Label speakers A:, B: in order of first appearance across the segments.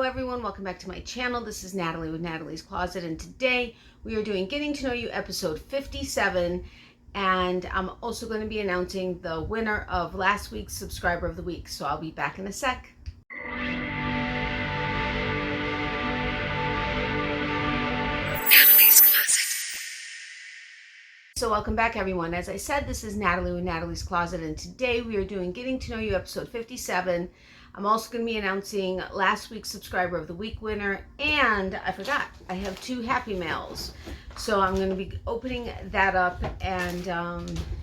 A: everyone, welcome back to my channel. This is Natalie with Natalie's Closet, and today we are doing Getting to Know You episode 57, and I'm also going to be announcing the winner of last week's Subscriber of the Week, so I'll be back in a sec. Natalie's Closet. So welcome back everyone. As I said, this is Natalie with Natalie's Closet, and today we are doing Getting to Know You episode 57. I'm also going to be announcing last week's Subscriber of the Week winner, and I forgot, I have 2 Happy Mails. So I'm going to be opening that up, and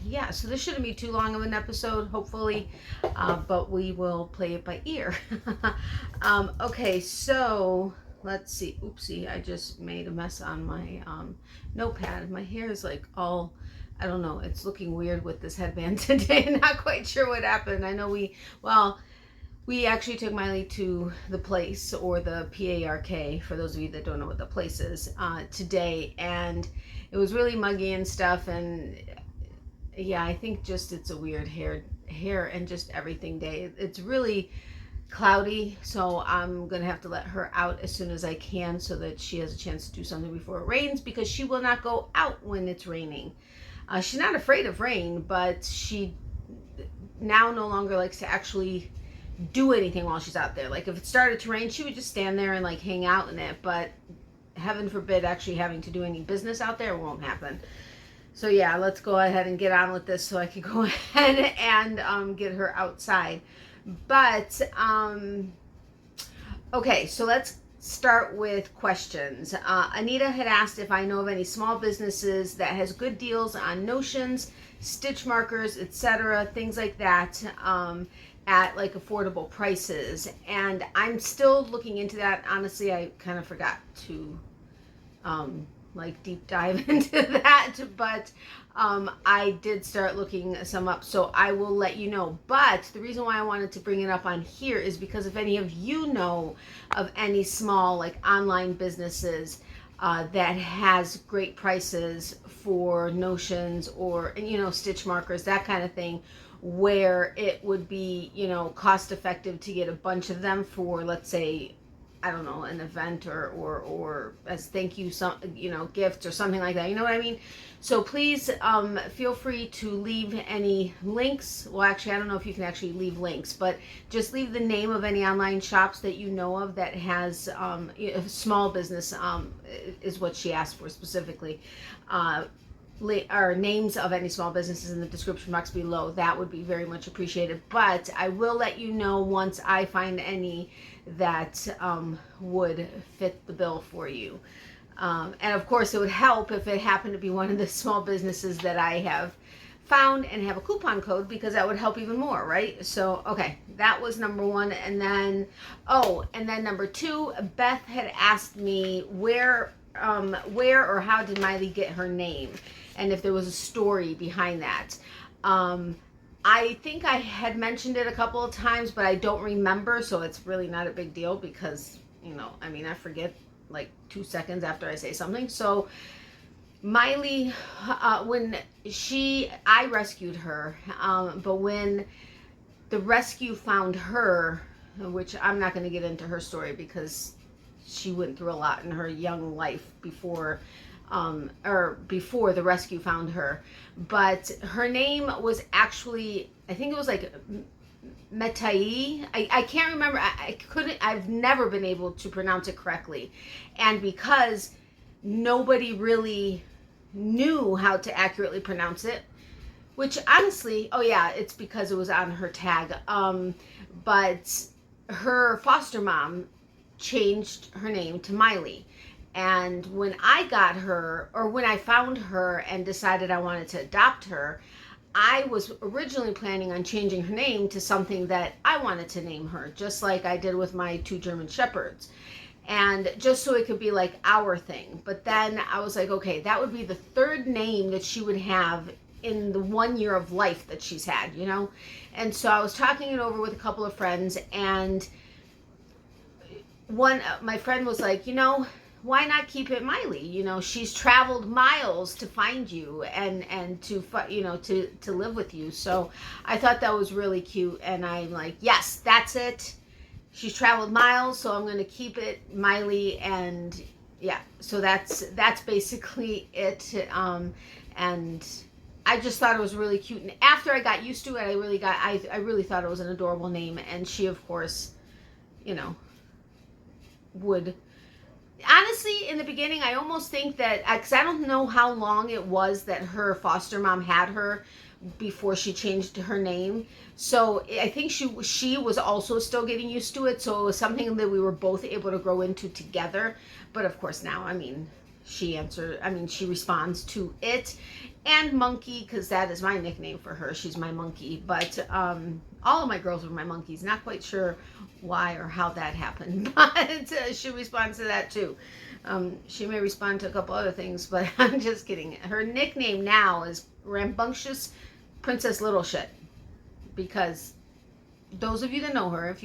A: yeah, so this shouldn't be too long of an episode, hopefully, but we will play it by ear. Okay, so let's see. Oopsie, I just made a mess on my notepad. My hair is like all, I don't know, it's looking weird with this headband today. Not quite sure what happened. I know we actually took Miley to the place, or the PARK, for those of you that don't know what the place is, today, and it was really muggy and stuff, and yeah, I think just it's a weird hair and just everything day. It's really cloudy, so I'm gonna have to let her out as soon as I can so that she has a chance to do something before it rains, because she will not go out when it's raining. She's not afraid of rain, but she now no longer likes to actually do anything while she's out there. Like if it started to rain, she would just stand there and like hang out in it, but heaven forbid actually having to do any business out there won't happen. So yeah, let's go ahead and get on with this so I can go ahead and get her outside. But okay, so let's start with questions. Anita had asked if I know of any small businesses that has good deals on notions, stitch markers, etc., things like that, at like affordable prices, and I'm still looking into that. Honestly, I kind of forgot to like deep dive into that, but I did start looking some up, so I will let you know. But the reason why I wanted to bring it up on here is because if any of you know of any small like online businesses that has great prices for notions or, you know, stitch markers, that kind of thing, where it would be, you know, cost effective to get a bunch of them for, let's say, I don't know, an event or as thank you, some, you know, gifts or something like that, you know what I mean? So please feel free to leave any links. Well, actually, I don't know if you can actually leave links, but just leave the name of any online shops that you know of that has a small business, is what she asked for specifically. Or names of any small businesses in the description box below. That would be very much appreciated, but I will let you know once I find any that would fit the bill for you. And of course it would help if it happened to be one of the small businesses that I have found and have a coupon code, because that would help even more, right? So okay, that was number 1. And then number 2, Beth had asked me where or how did Miley get her name, and if there was a story behind that. I think I had mentioned it a couple of times, but I don't remember, so it's really not a big deal, because, you know, I mean, I forget like 2 seconds after I say something. So Miley, when I rescued her, but when the rescue found her, which I'm not going to get into her story because she went through a lot in her young life before the rescue found her, but her name was actually, I think it was like Metai. I can't remember. I've never been able to pronounce it correctly, and because nobody really knew how to accurately pronounce it, which honestly, oh yeah, it's because it was on her tag, but her foster mom changed her name to Miley. And when I got her, or when I found her and decided I wanted to adopt her, I was originally planning on changing her name to something that I wanted to name her, just like I did with my 2 German Shepherds, and just so it could be like our thing. But then I was like, okay, that would be the 3rd name that she would have in the 1 year of life that she's had, you know? And so I was talking it over with a couple of friends, and my friend was like, you know, why not keep it Miley? You know, she's traveled miles to find you and to, you know, to live with you. So I thought that was really cute, and I'm like, yes, that's it. she's traveled miles, so I'm going to keep it Miley. And yeah, so that's basically it. And I just thought it was really cute. And after I got used to it, I really thought it was an adorable name. And she, of course, you know, would... Honestly, in the beginning, I almost think that, because I don't know how long it was that her foster mom had her before she changed her name. So I think she was also still getting used to it. So it was something that we were both able to grow into together. But of course now, I mean, she responds to it. And Monkey, because that is my nickname for her. She's my monkey. But all of my girls were my monkeys. Not quite sure why or how that happened. But she responds to that too. She may respond to a couple other things, but I'm just kidding. Her nickname now is Rambunctious Princess Little Shit. Because those of you that know her, if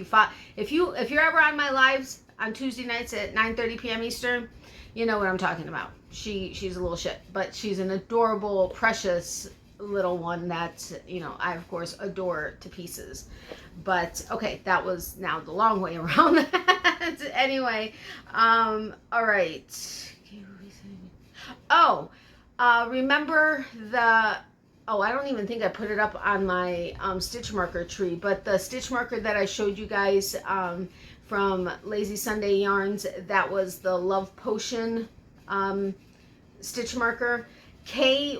A: you're ever on my lives on Tuesday nights at 9:30 p.m. Eastern, you know what I'm talking about. She's a little shit, but she's an adorable, precious little one that, you know, I of course adore to pieces. But okay, that was now the long way around that. Anyway, all right. Remember the... Oh, I don't even think I put it up on my stitch marker tree, but the stitch marker that I showed you guys from Lazy Sunday Yarns, that was the Love Potion stitch marker. Kay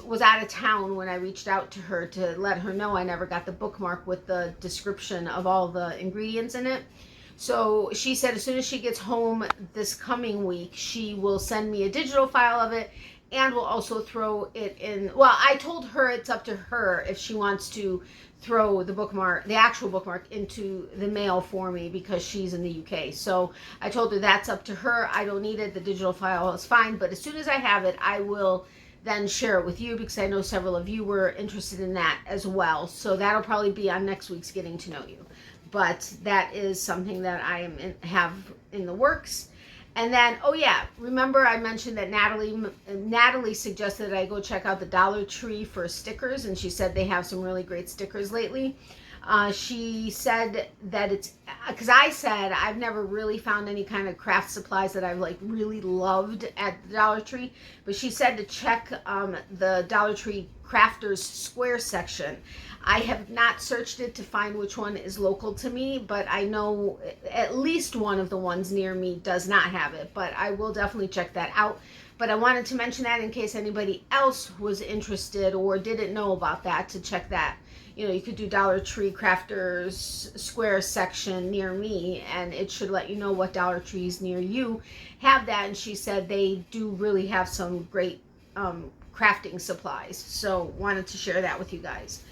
A: was out of town when I reached out to her to let her know I never got the bookmark with the description of all the ingredients in it. So she said as soon as she gets home this coming week, she will send me a digital file of it, and we'll also throw it in... Well, I told her it's up to her if she wants to throw the bookmark, the actual bookmark, into the mail for me because she's in the UK. So I told her that's up to her. I don't need it. The digital file is fine. But as soon as I have it, I will then share it with you because I know several of you were interested in that as well. So that'll probably be on next week's Getting to Know You. But that is something that I have in the works. And then, oh yeah, remember I mentioned that Natalie suggested that I go check out the Dollar Tree for stickers, and she said they have some really great stickers lately. She said that it's, because I said I've never really found any kind of craft supplies that I've like really loved at the Dollar Tree, but she said to check the Dollar Tree Crafters Square section. I have not searched it to find which one is local to me, but I know at least one of the ones near me does not have it, but I will definitely check that out. But I wanted to mention that in case anybody else was interested or didn't know about that, to check that. You know, you could do Dollar Tree Crafters Square section near me, and it should let you know what Dollar Trees near you have that. And she said they do really have some great crafting supplies. So wanted to share that with you guys.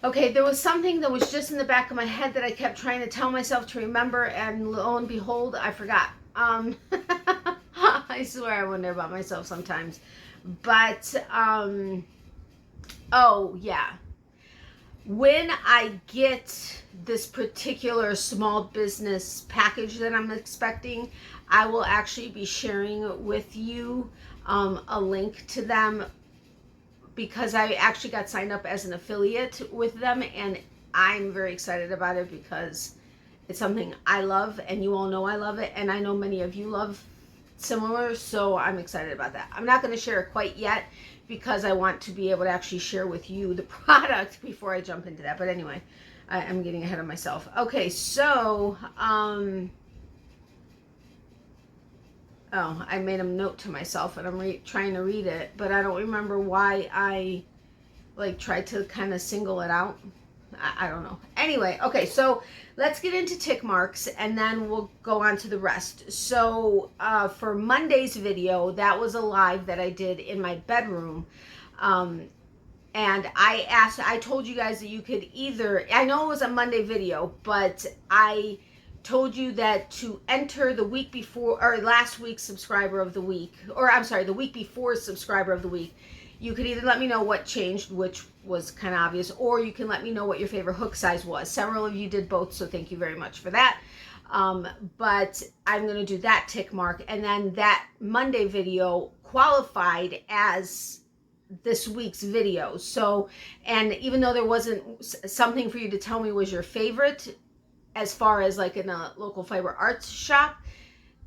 A: Okay, there was something that was just in the back of my head that I kept trying to tell myself to remember, and lo and behold, I forgot. I swear I wonder about myself sometimes. But, oh, yeah. When I get this particular small business package that I'm expecting, I will actually be sharing with you a link to them, because I actually got signed up as an affiliate with them, and I'm very excited about it because it's something I love, and you all know I love it, and I know many of you love similar, so I'm excited about that. I'm not going to share it quite yet because I want to be able to actually share with you the product before I jump into that. But anyway, I'm getting ahead of myself. Okay, so oh, I made a note to myself, and I'm trying to read it, but I don't remember why I like tried to kind of single it out. I don't know. Anyway, okay, so let's get into tick marks, and then we'll go on to the rest. So for Monday's video, that was a live that I did in my bedroom. And I told you guys that you could either, I know it was a Monday video, but I told you that to enter the week before, or last week's subscriber of the week, or I'm sorry, the week before subscriber of the week, you could either let me know what changed, which was kind of obvious, or you can let me know what your favorite hook size was. Several of you did both, so thank you very much for that. But I'm going to do that tick mark, and then that Monday video qualified as this week's video. So, and even though there wasn't something for you to tell me was your favorite as far as like in a local fiber arts shop,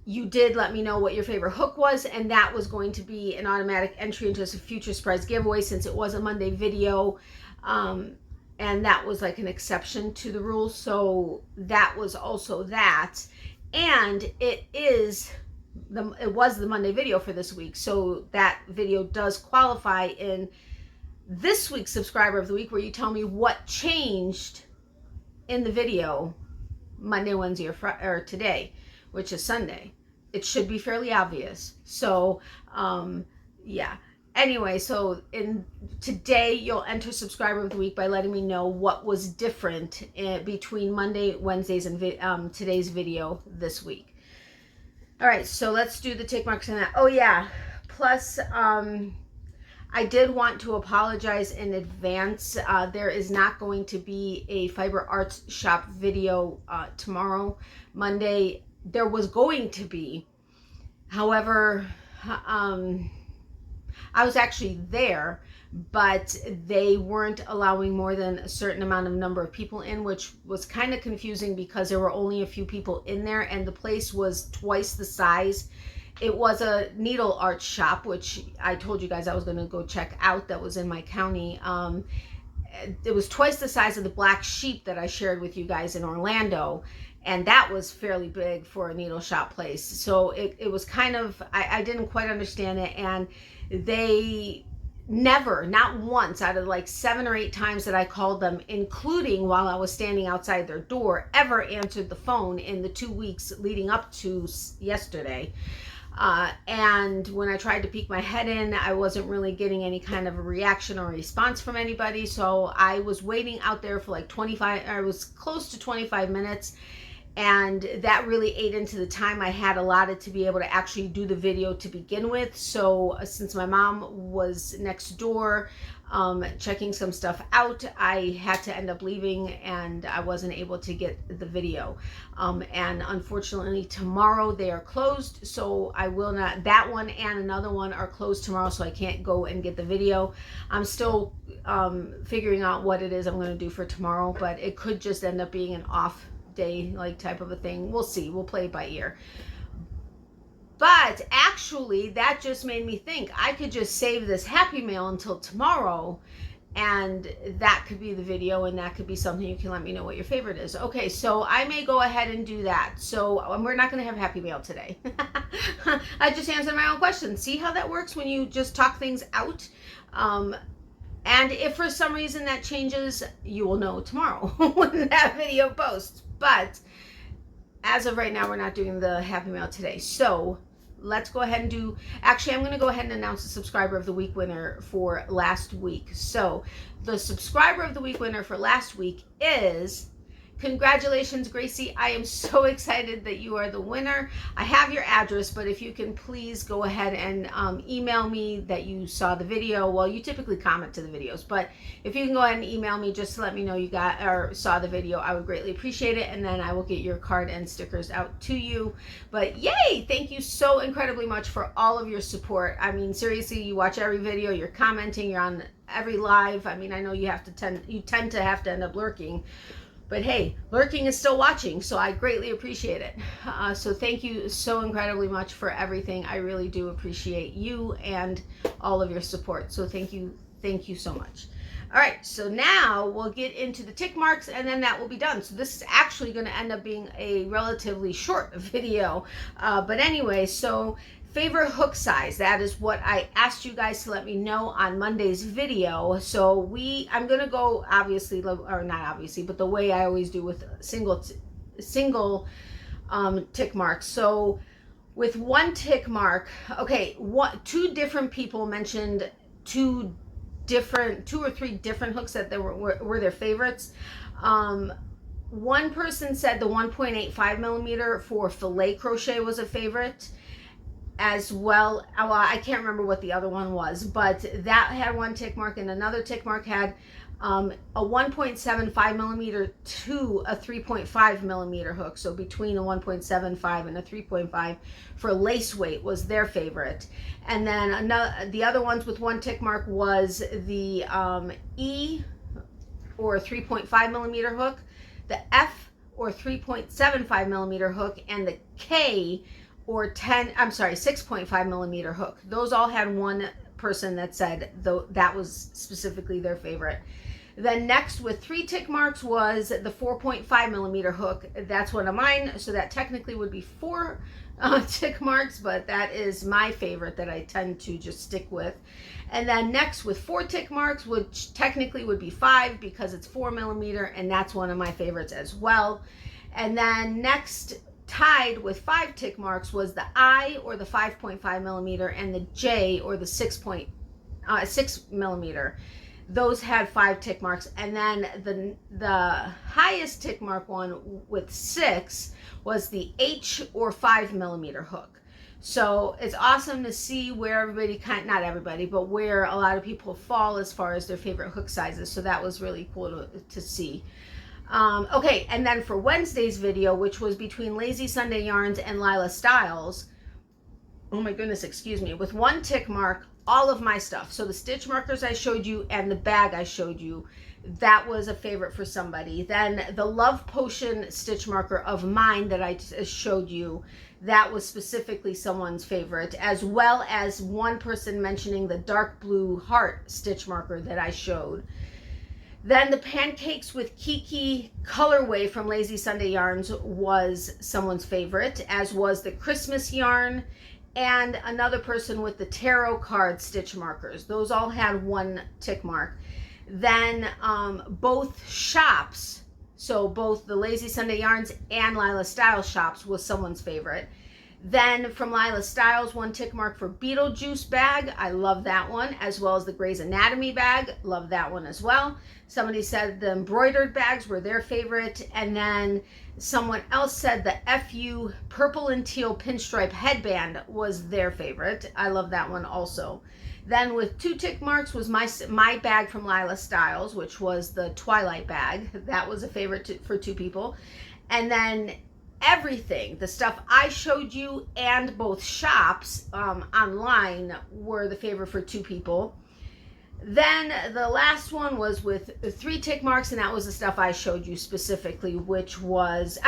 A: you did let me know what your favorite hook was, and that was going to be an automatic entry into a future surprise giveaway since it was a Monday video. And that was like an exception to the rule. So that was also that. And it was the Monday video for this week. So that video does qualify in this week's subscriber of the week, where you tell me what changed in the video Monday, Wednesday, or today, which is Sunday. It should be fairly obvious. So, yeah. Anyway, so today you'll enter subscriber of the week by letting me know what was different between Monday, Wednesdays, and today's video this week. All right, so let's do the tick marks on that. Oh yeah, plus I did want to apologize in advance. There is not going to be a Fiber Arts Shop video tomorrow, Monday. There was going to be, however, I was actually there, but they weren't allowing more than a certain number of people in, which was kind of confusing because there were only a few people in there and the place was twice the size. It was a needle art shop, which I told you guys I was going to go check out. That was in my county. It was twice the size of the Black Sheep that I shared with you guys in Orlando. And that was fairly big for a needle shop place. So it was kind of, I didn't quite understand it. And they never, not once out of like 7 or 8 times that I called them, including while I was standing outside their door, ever answered the phone in the 2 weeks leading up to yesterday. And when I tried to peek my head in, I wasn't really getting any kind of a reaction or response from anybody. So I was waiting out there for like I was close to 25 minutes. And that really ate into the time I had allotted to be able to actually do the video to begin with. So since my mom was next door checking some stuff out, I had to end up leaving and I wasn't able to get the video. And unfortunately tomorrow they are closed. So I will not, that one and another one are closed tomorrow. So I can't go and get the video. I'm still figuring out what it is I'm going to do for tomorrow, but it could just end up being an off day like type of a thing. We'll see. We'll play it by ear. But actually that just made me think I could just save this Happy Mail until tomorrow, and that could be the video, and that could be something you can let me know what your favorite is. Okay, so I may go ahead and do that. So we're not going to have Happy Mail today. I just answered my own question. See how that works when you just talk things out? And if for some reason that changes, you will know tomorrow when that video posts. But as of right now, we're not doing the Happy Mail today. So let's go ahead and do, actually, I'm going to go ahead and announce the Subscriber of the Week winner for last week. So the Subscriber of the Week winner for last week is, congratulations, Gracie. I am so excited that you are the winner. I have your address, but if you can please go ahead and email me that you saw the video. Well, you typically comment to the videos, but if you can go ahead and email me just to let me know you got or saw the video, I would greatly appreciate it. And then I will get your card and stickers out to you. But yay, thank you so incredibly much for all of your support. I mean, seriously, you watch every video, you're commenting, you're on every live. I mean, I know you tend to have to end up lurking. But hey, lurking is still watching, so I greatly appreciate it. So thank you so incredibly much for everything. I really do appreciate you and all of your support. So thank you so much. All right, so now we'll get into the tick marks, and then that will be done. So this is actually going to end up being a relatively short video. But anyway, so favorite hook size, that is what I asked you guys to let me know on Monday's video. So I'm gonna go obviously, or not obviously, but the way I always do with single tick marks. So with one tick mark, okay, two different people mentioned two or three different hooks that were their favorites. One person said the 1.85 millimeter for filet crochet was a favorite, as well. Well, I can't remember what the other one was, but that had one tick mark, and another tick mark had a 1.75 millimeter to a 3.5 millimeter hook. So between a 1.75 and a 3.5 for lace weight was their favorite. And then the other ones with one tick mark was the E or 3.5 millimeter hook, the F or 3.75 millimeter hook, and the K or 6.5 millimeter hook. Those all had one person that said that was specifically their favorite. Then next with 3 tick marks was the 4.5 millimeter hook. That's one of mine, so that technically would be 4 tick marks, but that is my favorite that I tend to just stick with. And then next with 4 tick marks, which technically would be 5 because it's 4 millimeter, and that's one of my favorites as well. And then next, tied with 5 tick marks, was the I or the 5.5 millimeter and the J or the 6 millimeter. Those had 5 tick marks. And then the highest tick mark one with 6 was the H or 5 millimeter hook. So it's awesome to see where everybody, not everybody, but where a lot of people fall as far as their favorite hook sizes. So that was really cool to see. Okay, and then for Wednesday's video, which was between Lazy Sunday Yarns and Lila Styles, oh my goodness, excuse me, with 1 tick mark, all of my stuff. So the stitch markers I showed you and the bag I showed you, that was a favorite for somebody. Then the Love Potion stitch marker of mine that I just showed you, that was specifically someone's favorite, as well as one person mentioning the dark blue heart stitch marker that I showed. Then the Pancakes with Kiki colorway from Lazy Sunday Yarns was someone's favorite, as was the Christmas yarn, and another person with the tarot card stitch markers. Those all had 1 tick mark. Then both shops, so both the Lazy Sunday Yarns and Lila Styles shops, was someone's favorite. Then from Lila Styles, 1 tick mark for Beetlejuice bag. I love that one, as well as the Grey's Anatomy bag. Love that one as well. Somebody said the embroidered bags were their favorite. And then someone else said the FU purple and teal pinstripe headband was their favorite. I love that one also. Then with 2 tick marks was my bag from Lila Styles, which was the Twilight bag. That was a favorite for 2 people. And then everything, the stuff I showed you and both shops online, were the favorite for 2 people. Then the last one was with 3 tick marks, and that was the stuff I showed you specifically, which was,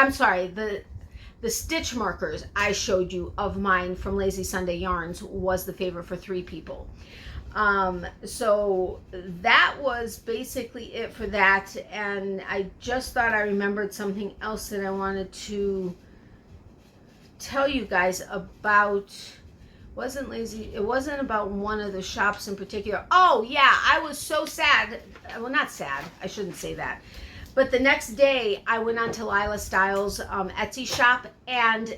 A: the stitch markers I showed you of mine from Lazy Sunday Yarns was the favorite for 3 people. So that was basically it for that. And I just thought I remembered something else that I wanted to tell you guys about. It wasn't about one of the shops in particular. Oh yeah, I was so sad. Well, not sad, I shouldn't say that. But the next day I went on to Lila Styles' Etsy shop, and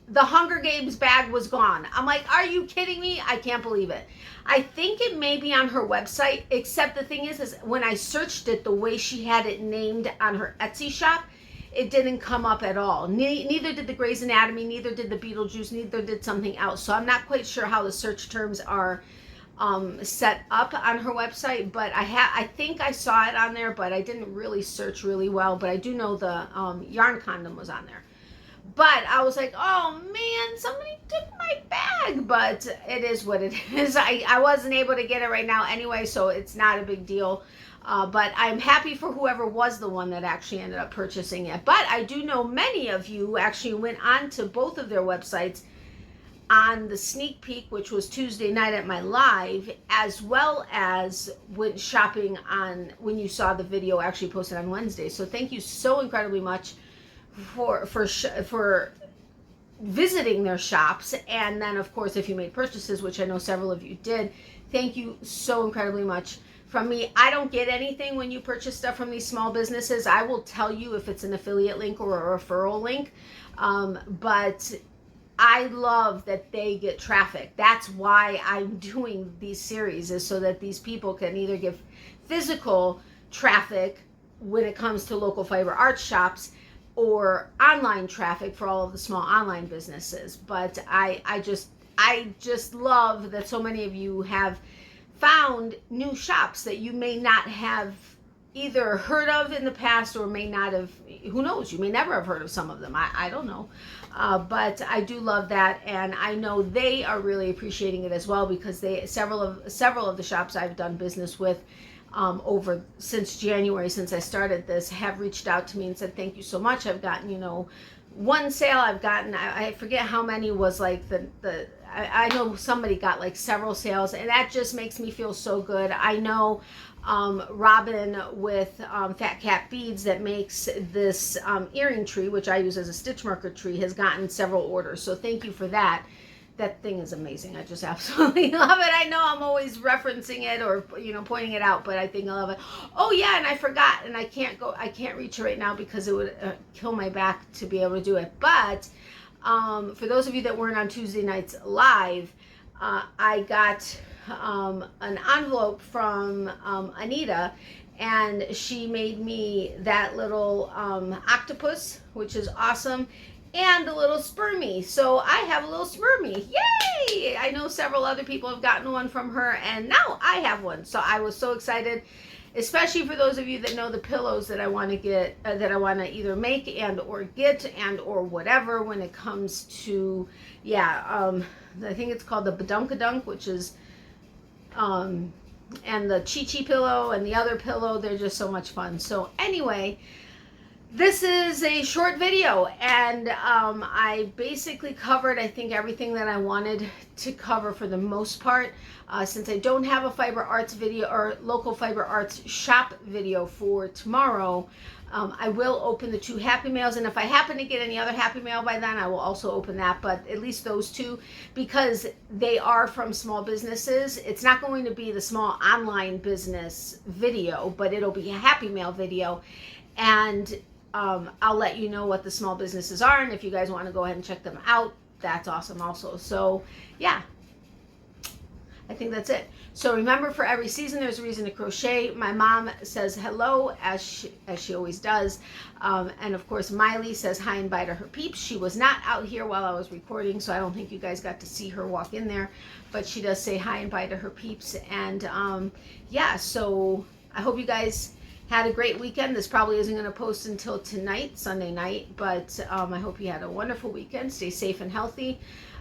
A: the Hunger Games bag was gone. I'm like, are you kidding me? I can't believe it. I think it may be on her website, except the thing is when I searched it the way she had it named on her Etsy shop, it didn't come up at all. Neither did the Grey's Anatomy, neither did the Beetlejuice, neither did something else. So I'm not quite sure how the search terms are set up on her website, but I think I saw it on there, but I didn't really search really well. But I do know the yarn condom was on there. But I was like, oh man, somebody took my bag. But it is what it is. I wasn't able to get it right now anyway, so it's not a big deal. But I'm happy for whoever was the one that actually ended up purchasing it. But I do know many of you actually went on to both of their websites on the sneak peek, which was Tuesday night at my live, as well as went shopping on when you saw the video actually posted on Wednesday. So thank you so incredibly much for visiting their shops. And then of course, if you made purchases, which I know several of you did, thank you so incredibly much. From me, I don't get anything when you purchase stuff from these small businesses. I will tell you if it's an affiliate link or a referral link, but I love that they get traffic. That's why I'm doing these series, is so that these people can either give physical traffic when it comes to local fiber art shops, or online traffic for all of the small online businesses. But I just love that so many of you have found new shops that you may not have either heard of in the past, or may not have, who knows, you may never have heard of some of them. I don't know. But I do love that, and I know they are really appreciating it as well, because several of the shops I've done business with over since January, since I started this, have reached out to me and said thank you so much. I've gotten, you know, one sale. I've gotten, I forget how many was like I know somebody got like several sales, and that just makes me feel so good. I know Robin with Fat Cat Beads that makes this earring tree, which I use as a stitch marker tree, has gotten several orders. So thank you for that. That thing is amazing. I just absolutely love it. I know I'm always referencing it or, you know, pointing it out, but I think I love it. Oh yeah, and I forgot, and I can't reach it right now because it would kill my back to be able to do it. But for those of you that weren't on Tuesday nights live, I got an envelope from Anita, and she made me that little octopus, which is awesome, and a little spermie. So I have a little spermie. Yay! I know several other people have gotten one from her, and now I have one. So I was so excited, especially for those of you that know the pillows that I want to get, that I want to either make and or get and or whatever when it comes to, yeah, I think it's called the Badunkadunk, which is, and the Chi Chi pillow and the other pillow. They're just so much fun. So anyway, this is a short video, and I basically covered, I think, everything that I wanted to cover for the most part. Since I don't have a Fiber Arts video or local Fiber Arts shop video for tomorrow, I will open the 2 Happy Mails, and if I happen to get any other Happy Mail by then, I will also open that, but at least those 2, because they are from small businesses. It's not going to be the small online business video, but it'll be a Happy Mail video, and I'll let you know what the small businesses are, and if you guys want to go ahead and check them out, that's awesome also. So yeah, I think that's it. So remember, for every season there's a reason to crochet. My mom says hello, as she always does, and of course Miley says hi and bye to her peeps. She was not out here while I was recording, so I don't think you guys got to see her walk in there, but she does say hi and bye to her peeps. And yeah, so I hope you guys had a great weekend. This probably isn't going to post until tonight, Sunday night, but I hope you had a wonderful weekend. Stay safe and healthy.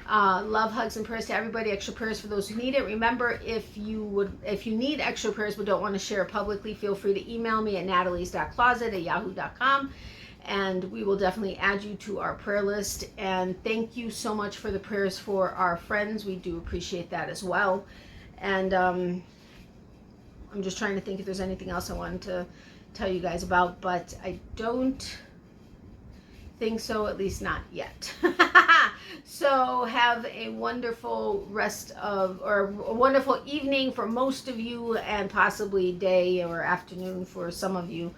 A: Love, hugs, and prayers to everybody. Extra prayers for those who need it. Remember, if you need extra prayers but don't want to share publicly, feel free to email me at natalies.closet@yahoo.com, and we will definitely add you to our prayer list. And thank you so much for the prayers for our friends. We do appreciate that as well. And I'm just trying to think if there's anything else I wanted to tell you guys about, but I don't think so, at least not yet. So have a wonderful rest of, or a wonderful evening for most of you, and possibly day or afternoon for some of you.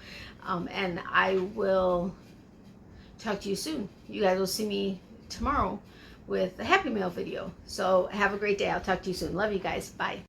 A: And I will talk to you soon. You guys will see me tomorrow with the Happy Mail video. So have a great day. I'll talk to you soon. Love you guys. Bye.